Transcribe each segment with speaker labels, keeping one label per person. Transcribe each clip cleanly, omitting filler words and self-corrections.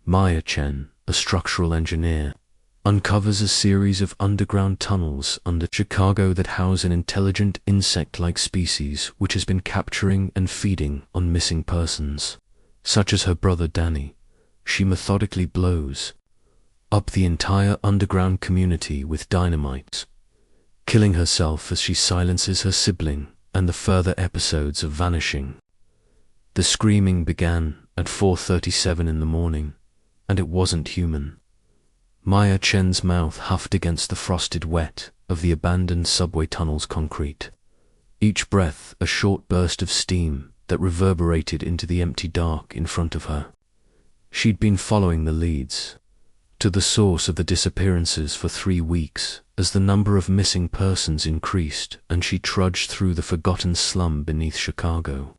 Speaker 1: Maya Chen, a structural engineer, uncovers a series of underground tunnels under Chicago that house an intelligent insect-like species which has been capturing and feeding on missing persons, such as her brother Danny. She methodically blows up the entire underground community with dynamite, killing herself as she silences her sibling, and the further episodes of vanishing. The screaming began at 4:37 in the morning, and it wasn't human. Maya Chen's mouth huffed against the frosted wet of the abandoned subway tunnel's concrete, each breath a short burst of steam that reverberated into the empty dark in front of her. She'd been following the leads to the source of the disappearances for 3 weeks as the number of missing persons increased, and she trudged through the forgotten slum beneath Chicago,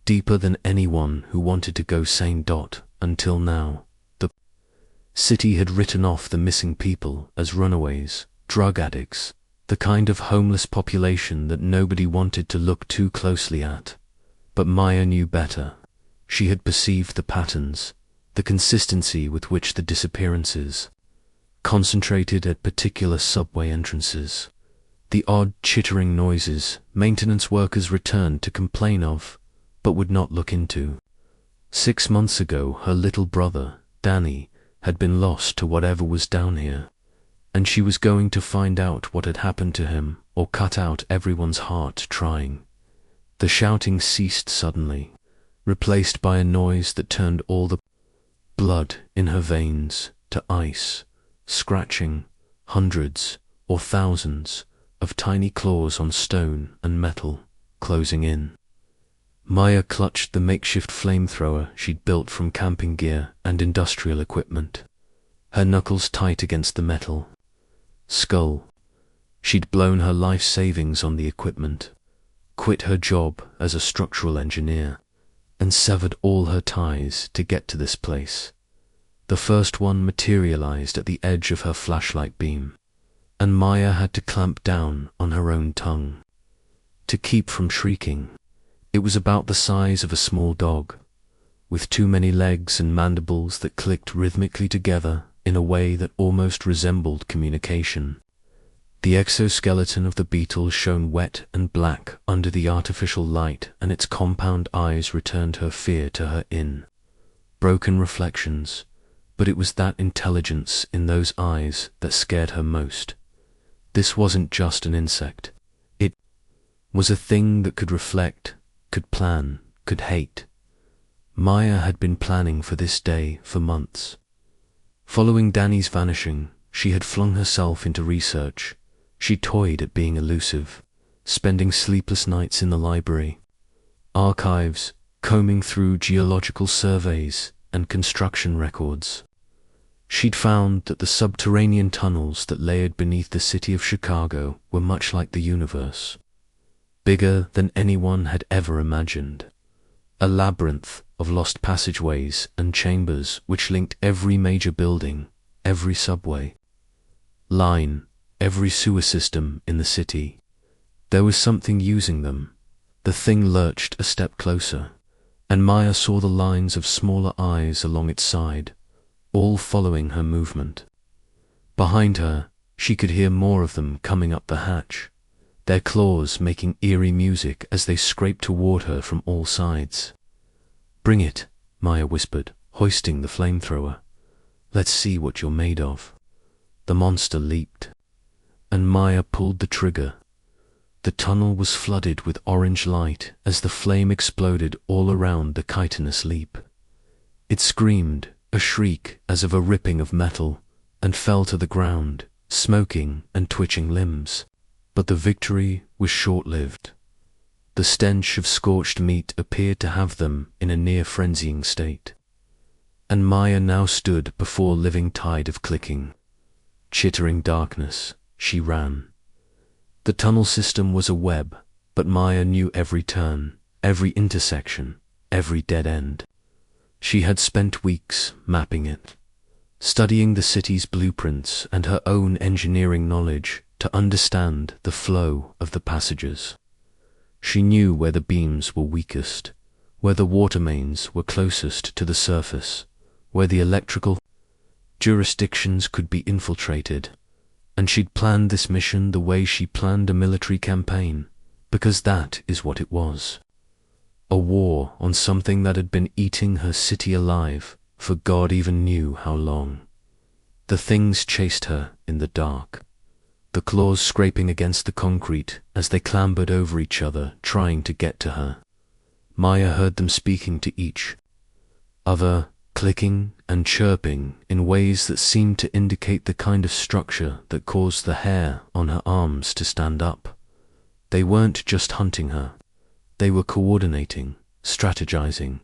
Speaker 1: deeper than anyone who wanted to go sane. Until now, the city had written off the missing people as runaways, drug addicts, the kind of homeless population that nobody wanted to look too closely at. But Maya knew better. She had perceived the patterns, the consistency with which the disappearances concentrated at particular subway entrances, the odd chittering noises maintenance workers returned to complain of, but would not look into. 6 months ago, her little brother, Danny, had been lost to whatever was down here, and she was going to find out what had happened to him or cut out everyone's heart trying. The shouting ceased suddenly, replaced by a noise that turned all the blood in her veins to ice, scratching hundreds or thousands of tiny claws on stone and metal, closing in. Maya clutched the makeshift flamethrower she'd built from camping gear and industrial equipment, her knuckles tight against the metal skull. She'd blown her life savings on the equipment, quit her job as a structural engineer, and severed all her ties to get to this place. The first one materialized at the edge of her flashlight beam, and Maya had to clamp down on her own tongue to keep from shrieking. It was about the size of a small dog, with too many legs and mandibles that clicked rhythmically together in a way that almost resembled communication. The exoskeleton of the beetle shone wet and black under the artificial light, and its compound eyes returned her fear to her broken reflections. But it was that intelligence in those eyes that scared her most. This wasn't just an insect. It was a thing that could reflect, could plan, could hate. Maya had been planning for this day for months. Following Danny's vanishing, she had flung herself into research. She toyed at being elusive, spending sleepless nights in the library, archives, combing through geological surveys and construction records. She'd found that the subterranean tunnels that layered beneath the city of Chicago were much like the universe, bigger than anyone had ever imagined. A labyrinth of lost passageways and chambers which linked every major building, every subway line, every sewer system in the city. There was something using them. The thing lurched a step closer, and Maya saw the lines of smaller eyes along its side, all following her movement. Behind her, she could hear more of them coming up the hatch, their claws making eerie music as they scraped toward her from all sides. "Bring it," Maya whispered, hoisting the flamethrower. "Let's see what you're made of." The monster leaped, and Maya pulled the trigger. The tunnel was flooded with orange light as the flame exploded all around the chitinous leap. It screamed, a shriek as of a ripping of metal, and fell to the ground, smoking and twitching limbs. But the victory was short-lived. The stench of scorched meat appeared to have them in a near-frenzying state, and Maya now stood before a living tide of clicking, chittering darkness. She ran. The tunnel system was a web, but Maya knew every turn, every intersection, every dead end. She had spent weeks mapping it, studying the city's blueprints and her own engineering knowledge to understand the flow of the passages. She knew where the beams were weakest, where the water mains were closest to the surface, where the electrical jurisdictions could be infiltrated, and she'd planned this mission the way she planned a military campaign, because that is what it was. A war on something that had been eating her city alive for God even knew how long. The things chased her in the dark, the claws scraping against the concrete as they clambered over each other, trying to get to her. Maya heard them speaking to each other, clicking and chirping in ways that seemed to indicate the kind of structure that caused the hair on her arms to stand up. They weren't just hunting her. They were coordinating, strategizing,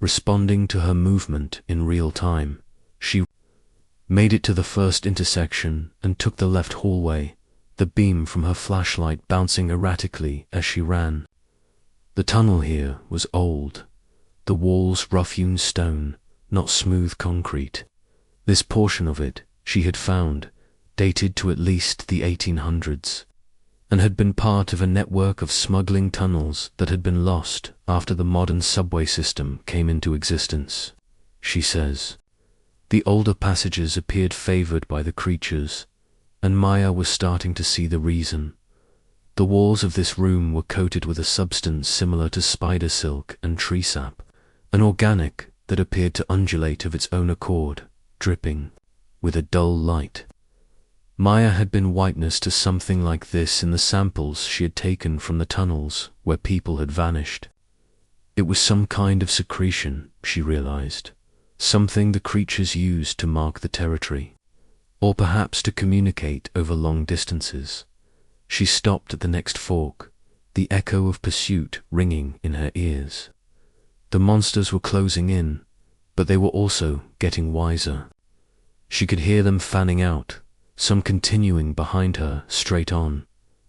Speaker 1: responding to her movement in real time. She made it to the first intersection and took the left hallway, the beam from her flashlight bouncing erratically as she ran. The tunnel here was old, the walls rough-hewn stone, not smooth concrete. This portion of it, she had found, dated to at least the 1800s, and had been part of a network of smuggling tunnels that had been lost after the modern subway system came into existence, she says. The older passages appeared favored by the creatures, and Maya was starting to see the reason. The walls of this room were coated with a substance similar to spider silk and tree sap, an organic that appeared to undulate of its own accord, dripping with a dull light. Maya had been witness to something like this in the samples she had taken from the tunnels where people had vanished. It was some kind of secretion, she realized, something the creatures used to mark the territory, or perhaps to communicate over long distances. She stopped at the next fork, the echo of pursuit ringing in her ears. The monsters were closing in, but they were also getting wiser. She could hear them fanning out, some continuing behind her straight on,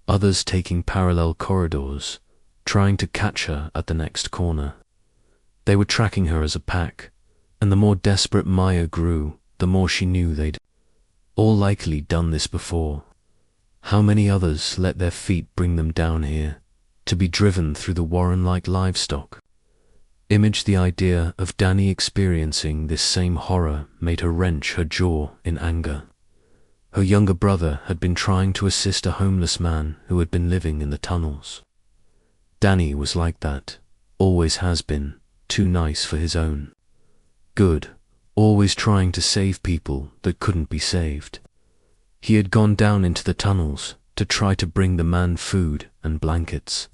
Speaker 1: others taking parallel corridors, trying to catch her at the next corner. They were tracking her as a pack, and the more desperate Maya grew, the more she knew they'd all likely done this before. How many others let their feet bring them down here, to be driven through the warren like livestock? Image the idea of Danny experiencing this same horror made her wrench her jaw in anger. Her younger brother had been trying to assist a homeless man who had been living in the tunnels. Danny was like that, always has been, too nice for his own good, always trying to save people that couldn't be saved. He had gone down into the tunnels to try to bring the man food and blankets,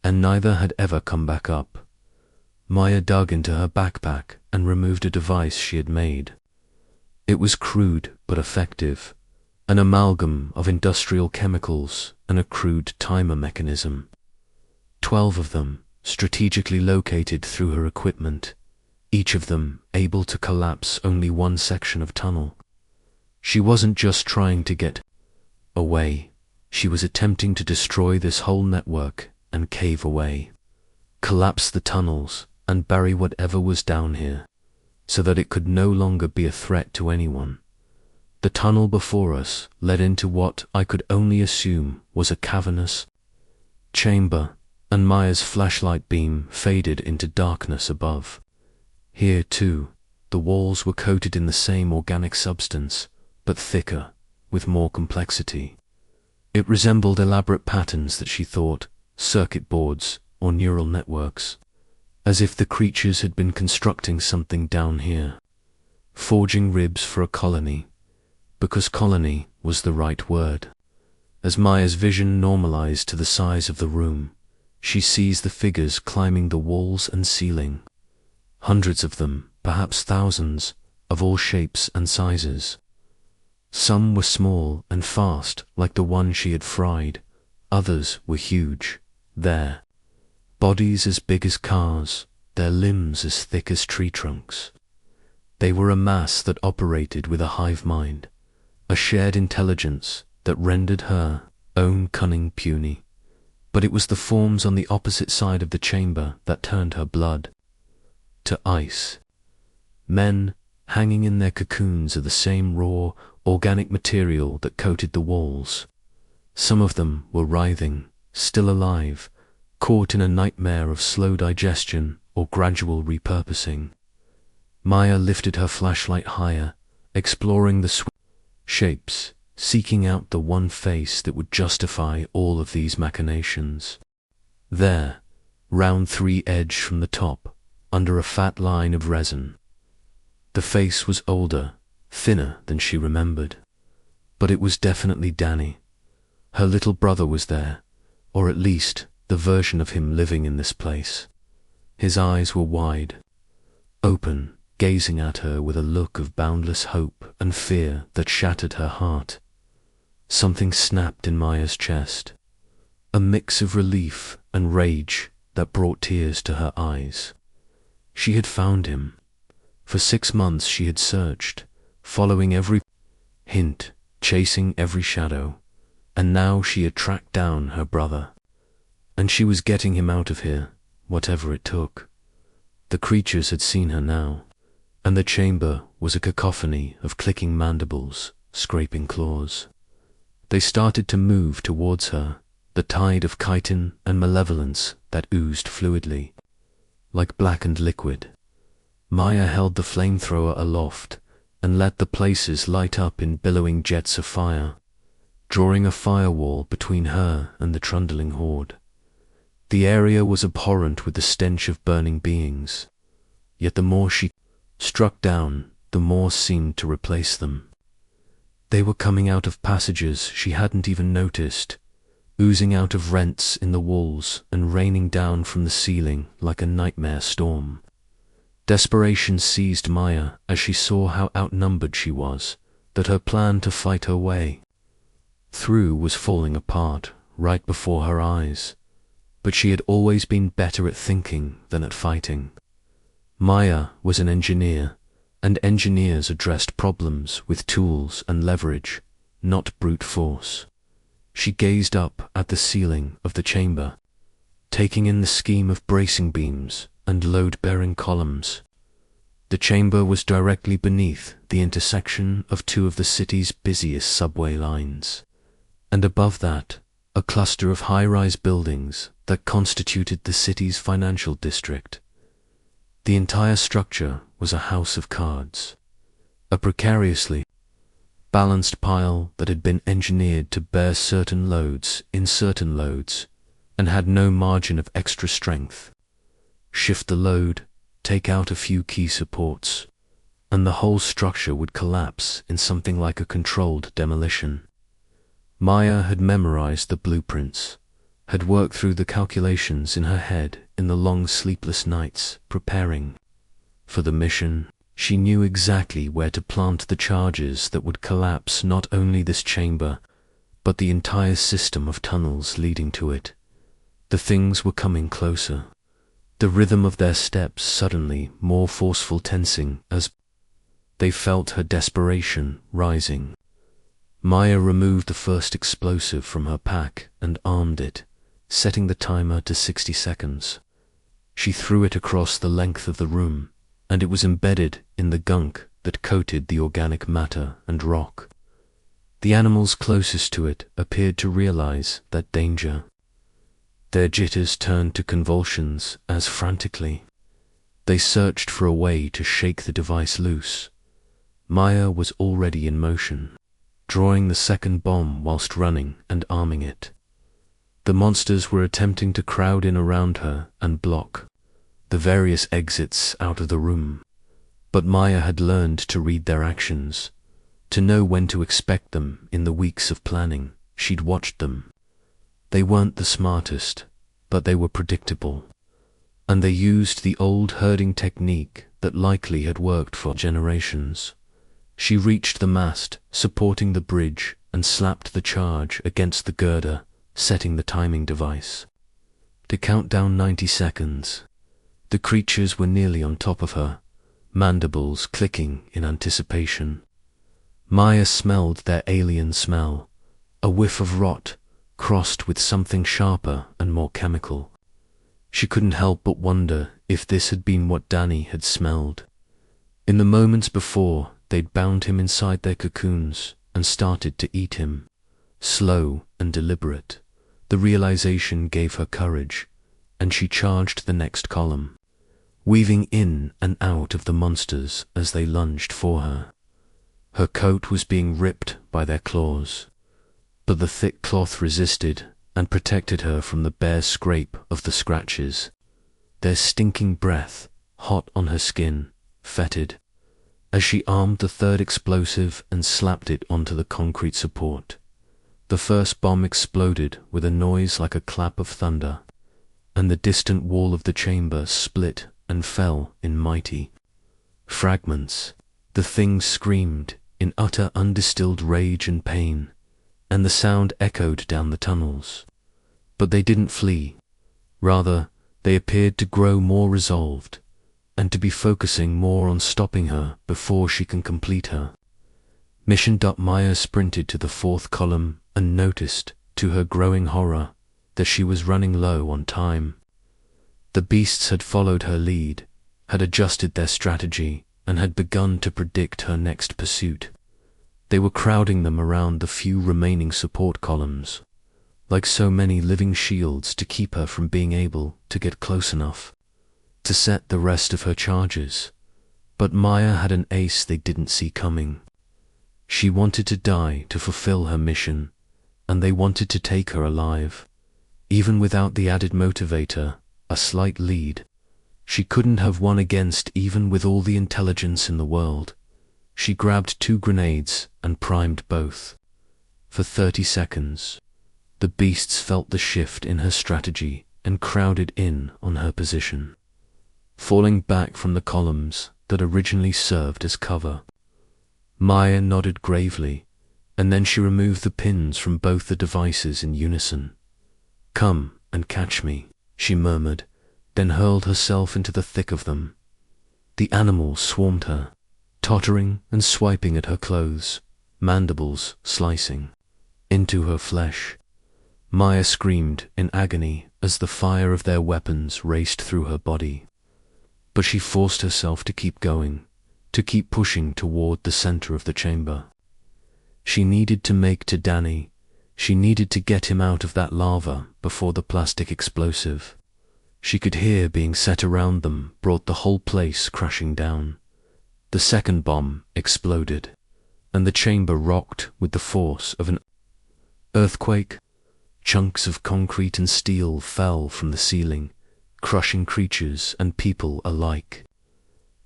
Speaker 1: and neither had ever come back up. Maya dug into her backpack and removed a device she had made. It was crude but effective, an amalgam of industrial chemicals and a crude timer mechanism. 12 of them, strategically located through her equipment, each of them able to collapse only one section of tunnel. She wasn't just trying to get away, she was attempting to destroy this whole network and cave away, collapse the tunnels and bury whatever was down here, so that it could no longer be a threat to anyone. The tunnel before us led into what I could only assume was a cavernous chamber, and Maya's flashlight beam faded into darkness above. Here, too, the walls were coated in the same organic substance, but thicker, with more complexity. It resembled elaborate patterns that she thought, circuit boards or neural networks, as if the creatures had been constructing something down here, forging ribs for a colony, because colony was the right word. As Maya's vision normalized to the size of the room, she sees the figures climbing the walls and ceiling. Hundreds of them, perhaps thousands, of all shapes and sizes. Some were small and fast, like the one she had fried. Others were huge, their bodies as big as cars, their limbs as thick as tree trunks. They were a mass that operated with a hive mind, a shared intelligence that rendered her own cunning puny. But it was the forms on the opposite side of the chamber that turned her blood to ice. Men hanging in their cocoons of the same raw, organic material that coated the walls. Some of them were writhing, still alive, caught in a nightmare of slow digestion or gradual repurposing. Maya lifted her flashlight higher, exploring the shapes, seeking out the one face that would justify all of these machinations. There, round 3-edge from the top, under a fat line of resin. The face was older, thinner than she remembered. But it was definitely Danny. Her little brother was there, or at least the version of him living in this place. His eyes were wide, open, gazing at her with a look of boundless hope and fear that shattered her heart. Something snapped in Maya's chest, a mix of relief and rage that brought tears to her eyes. She had found him. For 6 months she had searched, following every hint, chasing every shadow, and now she had tracked down her brother. And she was getting him out of here, whatever it took. The creatures had seen her now, and the chamber was a cacophony of clicking mandibles, scraping claws. They started to move towards her, the tide of chitin and malevolence that oozed fluidly, like blackened liquid. Maya held the flamethrower aloft and let the places light up in billowing jets of fire, drawing a firewall between her and the trundling horde. The area was abhorrent with the stench of burning beings, yet the more she struck down, the more seemed to replace them. They were coming out of passages she hadn't even noticed, oozing out of rents in the walls and raining down from the ceiling like a nightmare storm. Desperation seized Maya as she saw how outnumbered she was, that her plan to fight her way through was falling apart right before her eyes. But she had always been better at thinking than at fighting. Maya was an engineer, and engineers addressed problems with tools and leverage, not brute force. She gazed up at the ceiling of the chamber, taking in the scheme of bracing beams and load-bearing columns. The chamber was directly beneath the intersection of 2 of the city's busiest subway lines, and above that, a cluster of high-rise buildings that constituted the city's financial district. The entire structure was a house of cards, a precariously balanced pile that had been engineered to bear certain loads in certain loads and had no margin of extra strength. Shift the load, take out a few key supports, and the whole structure would collapse in something like a controlled demolition. Maya had memorized the blueprints, had worked through the calculations in her head in the long sleepless nights preparing for the mission. She knew exactly where to plant the charges that would collapse not only this chamber, but the entire system of tunnels leading to it. The things were coming closer, the rhythm of their steps suddenly more forceful, tensing as they felt her desperation rising. Maya removed the first explosive from her pack and armed it, setting the timer to 60 seconds. She threw it across the length of the room, and it was embedded in the gunk that coated the organic matter and rock. The animals closest to it appeared to realize that danger. Their jitters turned to convulsions as frantically they searched for a way to shake the device loose. Maya was already in motion, drawing the second bomb whilst running and arming it. The monsters were attempting to crowd in around her and block the various exits out of the room, but Maya had learned to read their actions, to know when to expect them in the weeks of planning. She'd watched them. They weren't the smartest, but they were predictable, and they used the old herding technique that likely had worked for generations. She reached the mast, supporting the bridge, and slapped the charge against the girder, setting the timing device to count down 90 seconds. The creatures were nearly on top of her, mandibles clicking in anticipation. Maya smelled their alien smell, a whiff of rot crossed with something sharper and more chemical. She couldn't help but wonder if this had been what Danny had smelled. In the moments before, they'd bound him inside their cocoons and started to eat him. Slow and deliberate, the realization gave her courage, and she charged the next column. weaving in and out of the monsters as they lunged for her. Her coat was being ripped by their claws, but the thick cloth resisted and protected her from the bare scrape of the scratches. Their stinking breath, hot on her skin, fetid, as she armed the third explosive and slapped it onto the concrete support. The first bomb exploded with a noise like a clap of thunder, and the distant wall of the chamber split and fell in mighty fragments. The thing screamed in utter undistilled rage and pain, and the sound echoed down the tunnels. But they didn't flee. Rather, they appeared to grow more resolved, and to be focusing more on stopping her before she can complete her mission. Maya sprinted to the fourth column and noticed, to her growing horror, that she was running low on time. The beasts had followed her lead, had adjusted their strategy, and had begun to predict her next pursuit. They were crowding them around the few remaining support columns, like so many living shields to keep her from being able to get close enough to set the rest of her charges. But Maya had an ace they didn't see coming. She wanted to die to fulfill her mission, and they wanted to take her alive. Even without the added motivator, a slight lead, she couldn't have won against even with all the intelligence in the world. She grabbed 2 grenades and primed both. For 30 seconds, the beasts felt the shift in her strategy and crowded in on her position, falling back from the columns that originally served as cover. Maya nodded gravely, and then she removed the pins from both the devices in unison. "Come and catch me," she murmured, then hurled herself into the thick of them. The animals swarmed her, tottering and swiping at her clothes, mandibles slicing into her flesh. Maya screamed in agony as the fire of their weapons raced through her body. But she forced herself to keep going, to keep pushing toward the center of the chamber. She needed to make to Danny. She needed to get him out of that lava before the plastic explosive she could hear being set around them brought the whole place crashing down. The second bomb exploded, and the chamber rocked with the force of an earthquake. Chunks of concrete and steel fell from the ceiling, crushing creatures and people alike.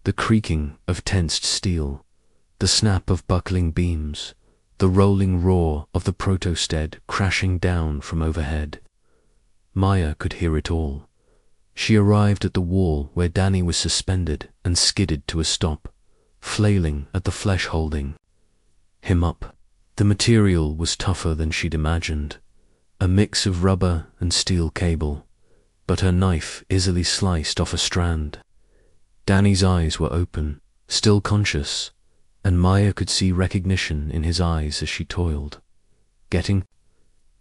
Speaker 1: The creaking of tensed steel, the snap of buckling beams, the rolling roar of the protosted crashing down from overhead. Maya could hear it all. She arrived at the wall where Danny was suspended and skidded to a stop, flailing at the flesh holding him up. The material was tougher than she'd imagined, a mix of rubber and steel cable, but her knife easily sliced off a strand. Danny's eyes were open, still conscious, and Maya could see recognition in his eyes as she toiled. "Getting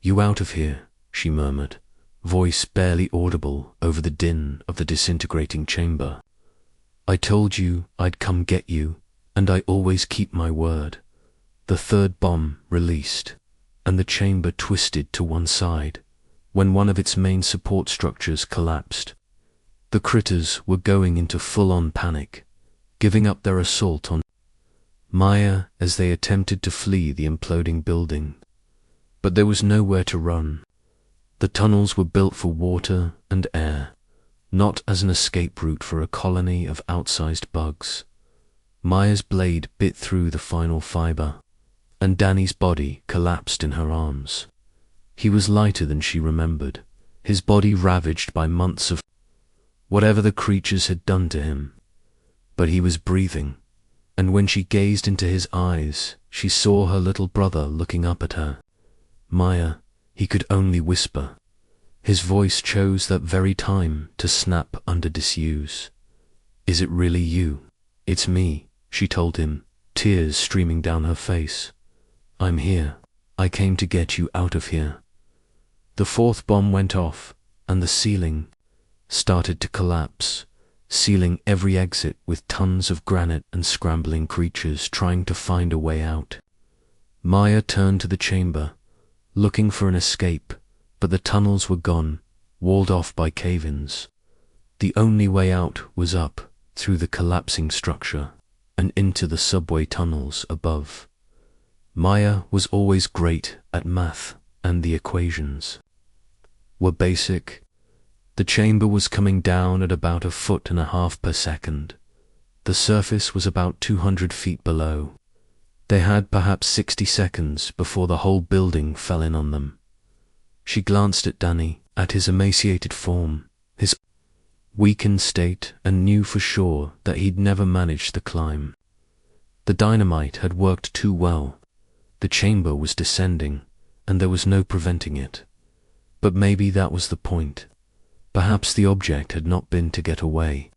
Speaker 1: you out of here," she murmured, voice barely audible over the din of the disintegrating chamber. "I told you I'd come get you, and I always keep my word." The third bomb released, and the chamber twisted to one side when one of its main support structures collapsed. The critters were going into full-on panic, giving up their assault on Maya as they attempted to flee the imploding building. But there was nowhere to run. The tunnels were built for water and air, not as an escape route for a colony of outsized bugs. Maya's blade bit through the final fiber, and Danny's body collapsed in her arms. He was lighter than she remembered, his body ravaged by months of whatever the creatures had done to him. But he was breathing, and when she gazed into his eyes, she saw her little brother looking up at her. "Maya," he could only whisper. His voice chose that very time to snap under disuse. "Is it really you?" "It's me," she told him, tears streaming down her face. "I'm here. I came to get you out of here." The fourth bomb went off, and the ceiling started to collapse, sealing every exit with tons of granite and scrambling creatures trying to find a way out. Maya turned to the chamber, looking for an escape, but the tunnels were gone, walled off by cave-ins. The only way out was up, through the collapsing structure, and into the subway tunnels above. Maya was always great at math, and the equations were basic. The chamber was coming down at about 1.5 feet per second. The surface was about 200 feet below. They had perhaps 60 seconds before the whole building fell in on them. She glanced at Danny, at his emaciated form, his weakened state, and knew for sure that he'd never managed the climb. The dynamite had worked too well. The chamber was descending, and there was no preventing it. But maybe that was the point. Perhaps the object had not been to get away.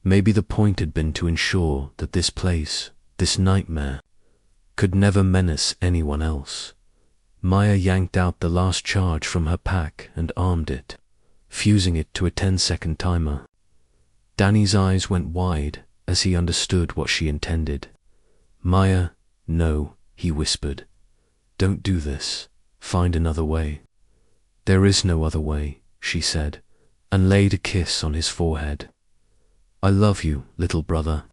Speaker 1: Maybe the point had been to ensure that this place, this nightmare, could never menace anyone else. Maya yanked out the last charge from her pack and armed it, fusing it to a 10-second timer. Danny's eyes went wide as he understood what she intended. "Maya, no," he whispered. "Don't do this. Find another way." "There is no other way," she said, and laid a kiss on his forehead. "I love you, little brother.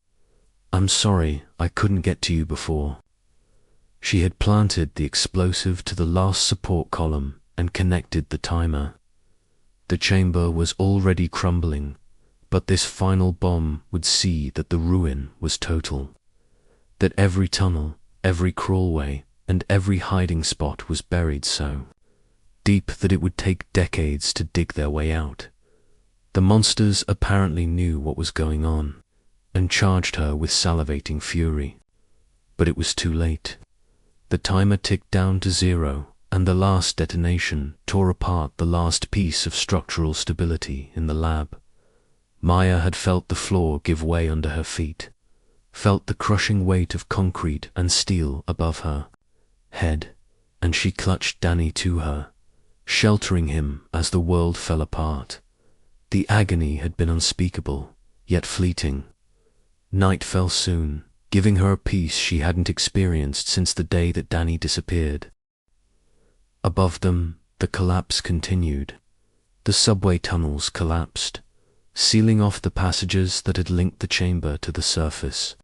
Speaker 1: I'm sorry I couldn't get to you before." She had planted the explosive to the last support column and connected the timer. The chamber was already crumbling, but this final bomb would see that the ruin was total, that every tunnel, every crawlway, and every hiding spot was buried so deep that it would take decades to dig their way out. The monsters apparently knew what was going on, and charged her with salivating fury. But it was too late. The timer ticked down to 0, and the last detonation tore apart the last piece of structural stability in the lab. Maya had felt the floor give way under her feet, felt the crushing weight of concrete and steel above her head, and she clutched Danny to her, sheltering him as the world fell apart. The agony had been unspeakable, yet fleeting. Night fell soon, giving her a peace she hadn't experienced since the day that Danny disappeared. Above them, the collapse continued. The subway tunnels collapsed, sealing off the passages that had linked the chamber to the surface.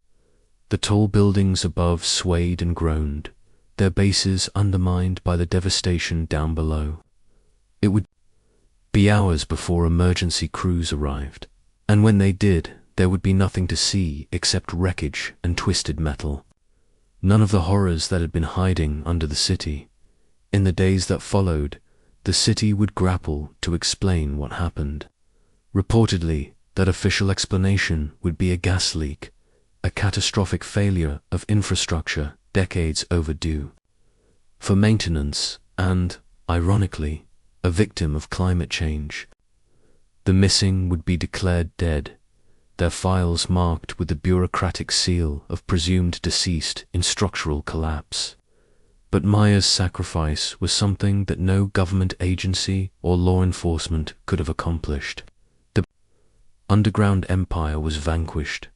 Speaker 1: The tall buildings above swayed and groaned, their bases undermined by the devastation down below. It would be hours before emergency crews arrived, and when they did, there would be nothing to see except wreckage and twisted metal. None of the horrors that had been hiding under the city. In the days that followed, the city would grapple to explain what happened. Reportedly, that official explanation would be a gas leak, a catastrophic failure of infrastructure decades overdue. For maintenance and, ironically, a victim of climate change. The missing would be declared dead, their files marked with the bureaucratic seal of presumed deceased in structural collapse. But Maya's sacrifice was something that no government agency or law enforcement could have accomplished. The underground empire was vanquished,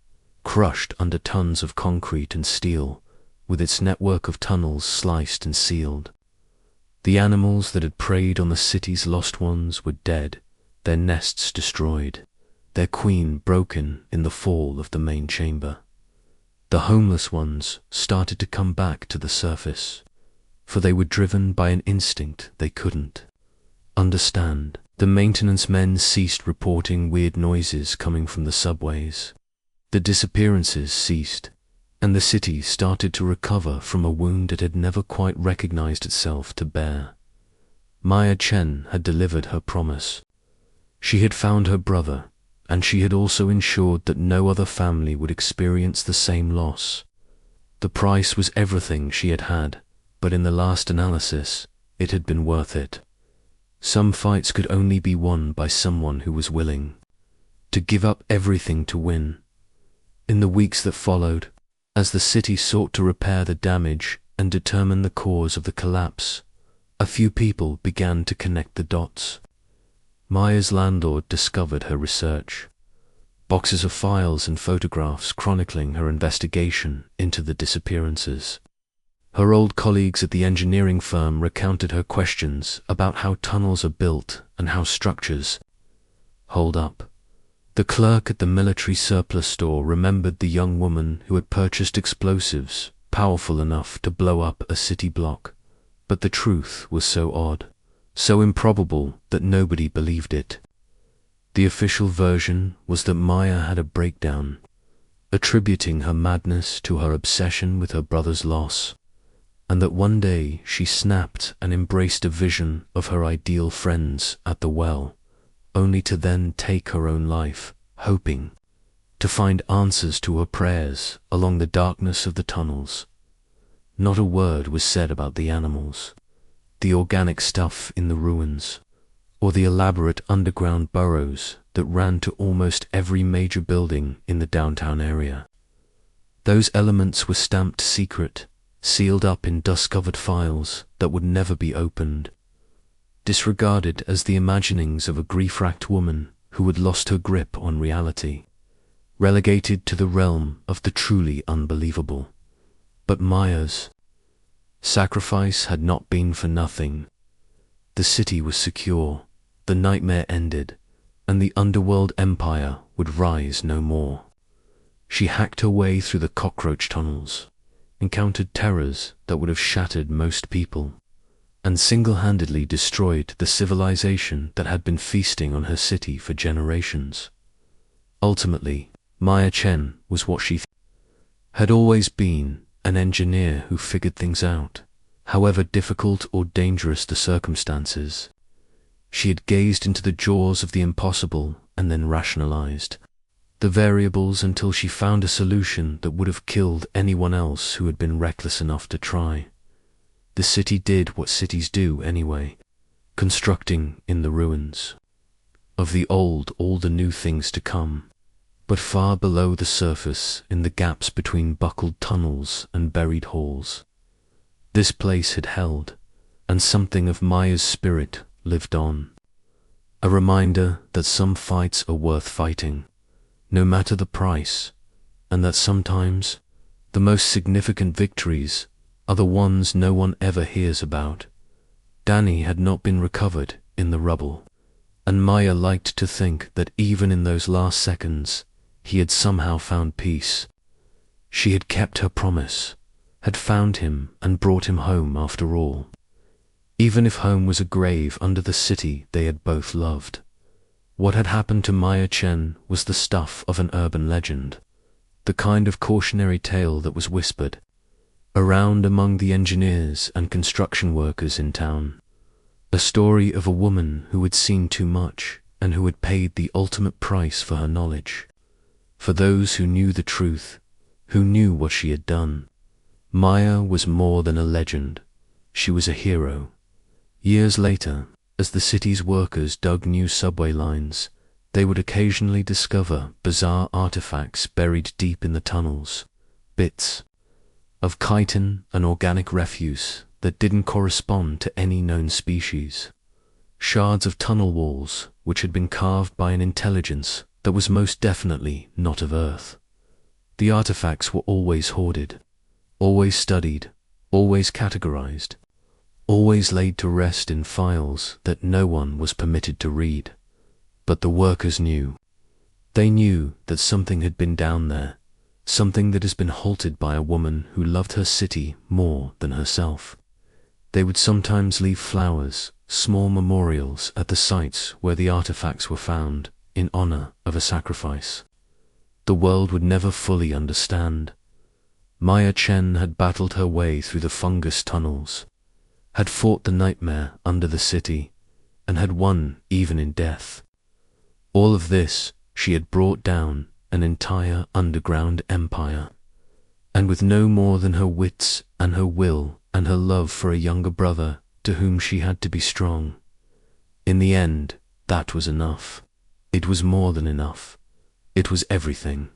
Speaker 1: crushed under tons of concrete and steel, with its network of tunnels sliced and sealed. The animals that had preyed on the city's lost ones were dead, their nests destroyed, their queen broken in the fall of the main chamber. The homeless ones started to come back to the surface, for they were driven by an instinct they couldn't understand. The maintenance men ceased reporting weird noises coming from the subways. The disappearances ceased, and the city started to recover from a wound it had never quite recognized itself to bear. Maya Chen had delivered her promise. She had found her brother, and she had also ensured that no other family would experience the same loss. The price was everything she had had, but in the last analysis, it had been worth it. Some fights could only be won by someone who was willing to give up everything to win. In the weeks that followed, as the city sought to repair the damage and determine the cause of the collapse, a few people began to connect the dots. Maya's landlord discovered her research. Boxes of files and photographs chronicling her investigation into the disappearances. Her old colleagues at the engineering firm recounted her questions about how tunnels are built and how structures hold up. The clerk at the military surplus store remembered the young woman who had purchased explosives powerful enough to blow up a city block, but the truth was so odd, so improbable that nobody believed it. The official version was that Maya had a breakdown, attributing her madness to her obsession with her brother's loss, and that one day she snapped and embraced a vision of her ideal friends at the well, only to then take her own life, hoping to find answers to her prayers along the darkness of the tunnels. Not a word was said about the animals, the organic stuff in the ruins, or the elaborate underground burrows that ran to almost every major building in the downtown area. Those elements were stamped secret, sealed up in dust-covered files that would never be opened, disregarded as the imaginings of a grief-racked woman who had lost her grip on reality, relegated to the realm of the truly unbelievable. But Maya's sacrifice had not been for nothing. The city was secure, the nightmare ended, and the underworld empire would rise no more. She hacked her way through the cockroach tunnels, encountered terrors that would have shattered most people, and single-handedly destroyed the civilization that had been feasting on her city for generations. Ultimately, Maya Chen was what she had always been, an engineer who figured things out, however difficult or dangerous the circumstances. She had gazed into the jaws of the impossible and then rationalized the variables until she found a solution that would have killed anyone else who had been reckless enough to try. The city did what cities do anyway, constructing in the ruins. Of the old, all the new things to come. But far below the surface, in the gaps between buckled tunnels and buried halls, this place had held, and something of Maya's spirit lived on. A reminder that some fights are worth fighting, no matter the price, and that sometimes the most significant victories are the ones no one ever hears about. Danny had not been recovered in the rubble, and Maya liked to think that even in those last seconds, he had somehow found peace. She had kept her promise, had found him and brought him home after all. Even if home was a grave under the city they had both loved. What had happened to Maya Chen was the stuff of an urban legend, the kind of cautionary tale that was whispered around among the engineers and construction workers in town. A story of a woman who had seen too much and who had paid the ultimate price for her knowledge. For those who knew the truth, who knew what she had done, Maya was more than a legend. She was a hero. Years later, as the city's workers dug new subway lines, they would occasionally discover bizarre artifacts buried deep in the tunnels, bits of chitin and organic refuse that didn't correspond to any known species, shards of tunnel walls which had been carved by an intelligence that was most definitely not of Earth. The artifacts were always hoarded, always studied, always categorized, always laid to rest in files that no one was permitted to read. But the workers knew. They knew that something had been down there, something that has been halted by a woman who loved her city more than herself. They would sometimes leave flowers, small memorials at the sites where the artifacts were found, in honor of a sacrifice. The world would never fully understand. Maya Chen had battled her way through the fungus tunnels, had fought the nightmare under the city, and had won even in death. All of this she had brought down an entire underground empire, and with no more than her wits and her will and her love for a younger brother to whom she had to be strong. In the end, that was enough. It was more than enough. It was everything.